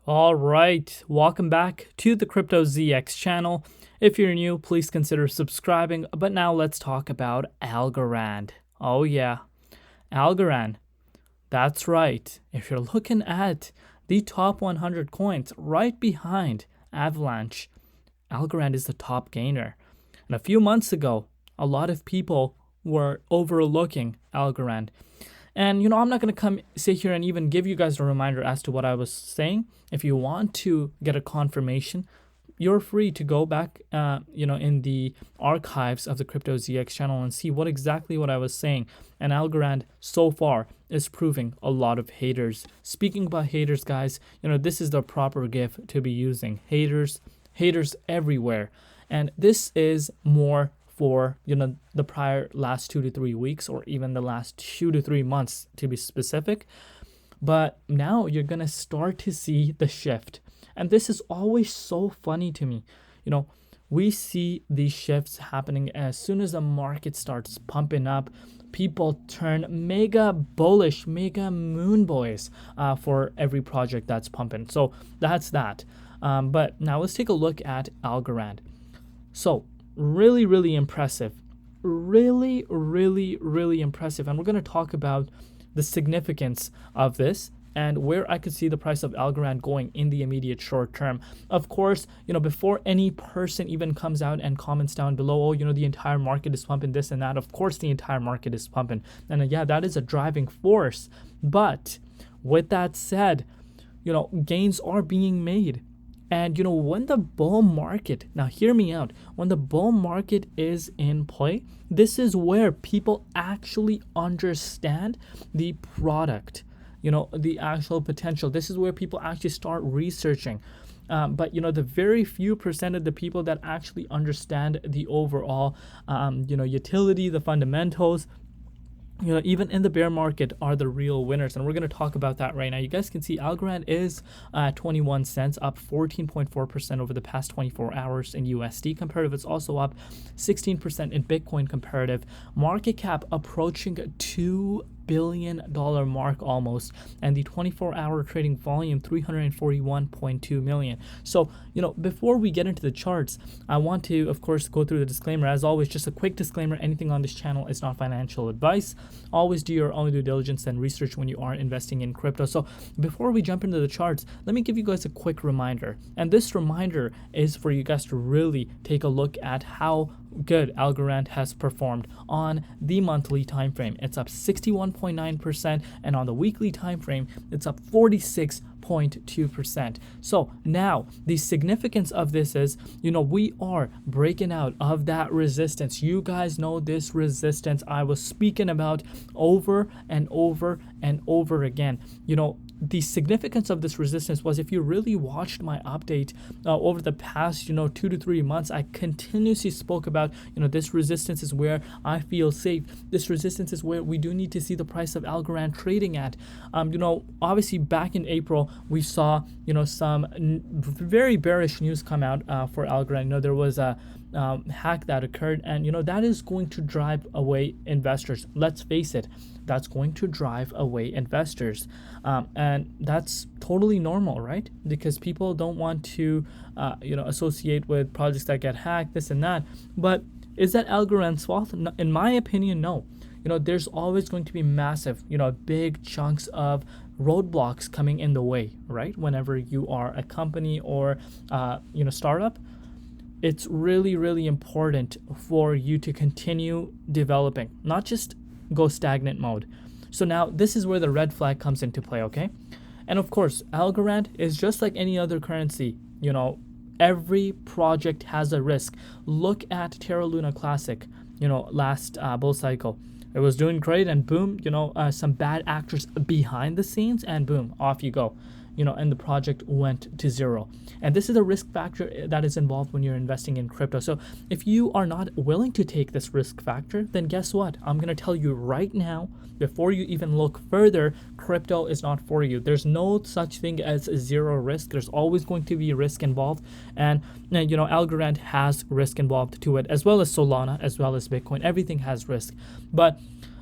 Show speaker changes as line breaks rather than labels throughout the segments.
All right, welcome back to the Crypto ZX channel. If you're new, please consider subscribing. But now let's talk about Algorand. Oh yeah, Algorand. That's right. If you're looking at the top 100 coins right behind Avalanche, Algorand is the top gainer. And a few months ago, a lot of people were overlooking Algorand. And I'm not going to sit here and even give you guys a reminder as to what I was saying. If you want to get a confirmation, you're free to go back, in the archives of the Crypto ZX channel and see what I was saying. And Algorand so far is proving a lot of haters. Speaking about haters, guys, this is the proper GIF to be using. Haters everywhere. And this is more for the prior last 2 to 3 weeks, or even the last 2 to 3 months to be specific. But now you're gonna start to see the shift, and this is always so funny to me. We see these shifts happening as soon as the market starts pumping up. People turn mega bullish, mega moon boys for every project that's pumping. So that's that. But now let's take a look at Algorand. So really impressive, really impressive. And we're going to talk about the significance of this and where I could see the price of Algorand going in the immediate short term. Of course, before any person even comes out and comments down below, oh, the entire market is pumping this and that. Of course, the entire market is pumping. And yeah, that is a driving force. But with that said, gains are being made. And when the bull market, now hear me out, when the bull market is in play, this is where people actually understand the product, the actual potential. This is where people actually start researching. But the very few percent of the people that actually understand the overall, utility, the fundamentals, even in the bear market, are the real winners. And we're going to talk about that right now. You guys can see Algorand is 21 cents, up 14.4% over the past 24 hours in USD comparative. It's also up 16% in Bitcoin comparative. Market cap approaching $2 billion mark almost, and the 24-hour trading volume 341.2 million. So before we get into the charts, I want to of course go through the disclaimer. As always, just a quick disclaimer: anything on this channel is not financial advice. Always do your own due diligence and research when you are investing in crypto. So before we jump into the charts, let me give you guys a quick reminder, and this reminder is for you guys to really take a look at how good Algorand has performed on the monthly time frame. It's up 61.9%, and on the weekly time frame, it's up 46.2%. So now the significance of this is, we are breaking out of that resistance. You guys know this resistance I was speaking about over and over and over again. The significance of this resistance was, if you really watched my update over the past 2 to 3 months, I continuously spoke about this resistance is where I feel safe. This resistance is where we do need to see the price of Algorand trading at. Obviously back in April we saw some very bearish news come out for Algorand. There was a hack that occurred, and that is going to drive away investors. Let's face it, that's going to drive away investors, and that's totally normal, right? Because people don't want to associate with projects that get hacked, this and that. But is that Algorand's fault? No, in my opinion, no. There's always going to be massive, big chunks of roadblocks coming in the way, right? Whenever you are a company or startup, it's really important for you to continue developing, not just go stagnant mode. So now this is where the red flag comes into play, okay? And of course, Algorand is just like any other currency. Every project has a risk. Look at Terra Luna Classic, last bull cycle. It was doing great, and boom, some bad actors behind the scenes, and boom, off you go. And the project went to zero. And this is a risk factor that is involved when you're investing in crypto. So if you are not willing to take this risk factor, then guess what? I'm going to tell you right now, before you even look further, crypto is not for you. There's no such thing as zero risk. There's always going to be risk involved. And Algorand has risk involved to it, as well as Solana, as well as Bitcoin. Everything has risk. But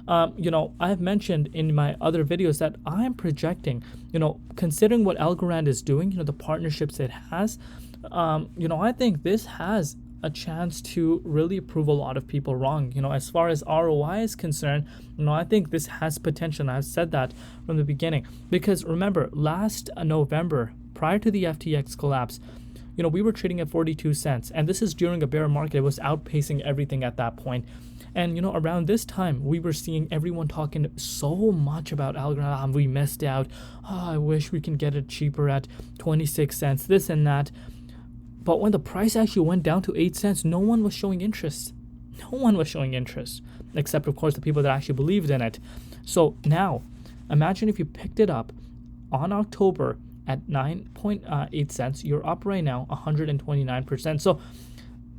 I've mentioned in my other videos that I'm projecting, considering what Algorand is doing, the partnerships it has, I think this has a chance to really prove a lot of people wrong. As far as ROI is concerned, I think this has potential. And I've said that from the beginning because remember, last November, prior to the FTX collapse, we were trading at 42 cents, and this is during a bear market. It was outpacing everything at that point. And around this time, we were seeing everyone talking so much about Algorand. We missed out. I wish we can get it cheaper at 26 cents, this and that. But when the price actually went down to 8 cents, no one was showing interest. No one was showing interest, except, of course, the people that actually believed in it. So now, imagine if you picked it up on October at 9.8 cents. You're up right now 129%. So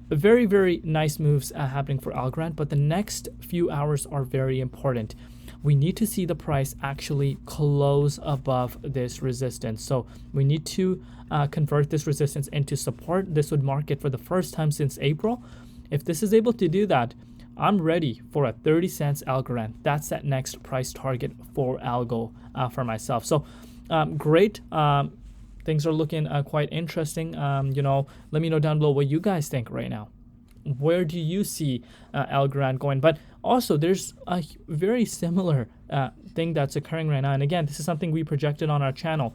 very, very nice moves happening for Algorand. But the next few hours are very important. We need to see the price actually close above this resistance. So we need to convert this resistance into support. This would mark it for the first time since April. If this is able to do that, I'm ready for a 30 cents Algorand. That's that next price target for Algo for myself. So great. Things are looking quite interesting. Let me know down below what you guys think right now. Where do you see Algorand going? But also, there's a very similar thing that's occurring right now. And again, this is something we projected on our channel.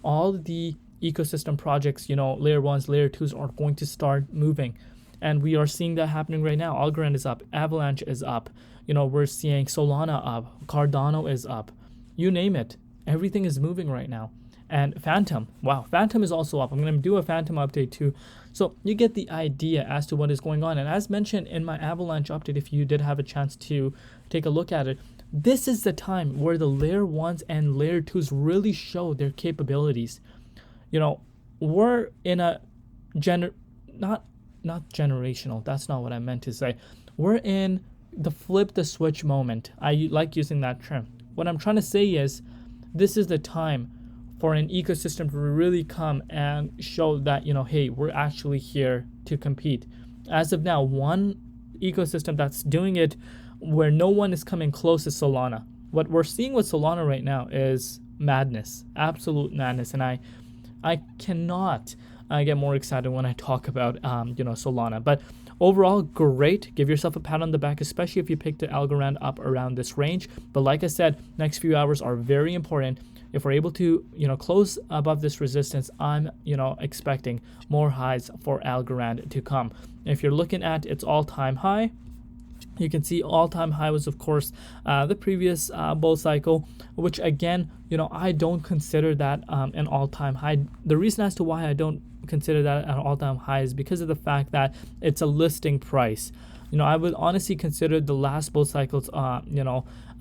All the ecosystem projects, layer 1s, layer 2s are going to start moving. And we are seeing that happening right now. Algorand is up. Avalanche is up. We're seeing Solana up. Cardano is up. You name it. Everything is moving right now. And Phantom, wow, Phantom is also up. I'm going to do a Phantom update too. So you get the idea as to what is going on. And as mentioned in my Avalanche update, if you did have a chance to take a look at it, this is the time where the layer 1s and layer 2s really show their capabilities. We're in a not generational, that's not what I meant to say. We're in the flip the switch moment. I like using that term. What I'm trying to say is this is the time for an ecosystem to really come and show that, hey, we're actually here to compete. As of now, one ecosystem that's doing it where no one is coming close is Solana. What we're seeing with Solana right now is madness, absolute madness. And I cannot get more excited when I talk about, Solana. But overall, great. Give yourself a pat on the back, especially if you picked the Algorand up around this range. But like I said, next few hours are very important. If we're able to, close above this resistance, I'm, expecting more highs for Algorand to come. If you're looking at its all-time high, you can see all-time high was, of course, the previous bull cycle, which again, I don't consider that an all-time high. The reason as to why I don't consider that an all-time high is because of the fact that it's a listing price. I would honestly consider the last bull cycle's,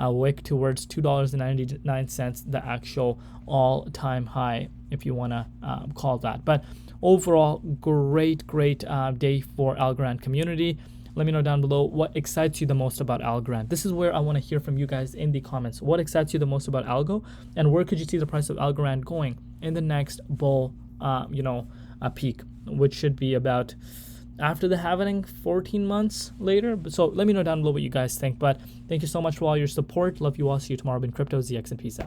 a wick towards $2.99, the actual all-time high, if you want to call that. But overall, great day for Algorand community. Let me know down below what excites you the most about Algorand. This is where I want to hear from you guys in the comments. What excites you the most about Algo, and where could you see the price of Algorand going in the next bull, a peak, which should be about after the halving 14 months later. So let me know down below what you guys think. But thank you so much for all your support. Love you all. See you tomorrow in Crypto ZX, and peace out.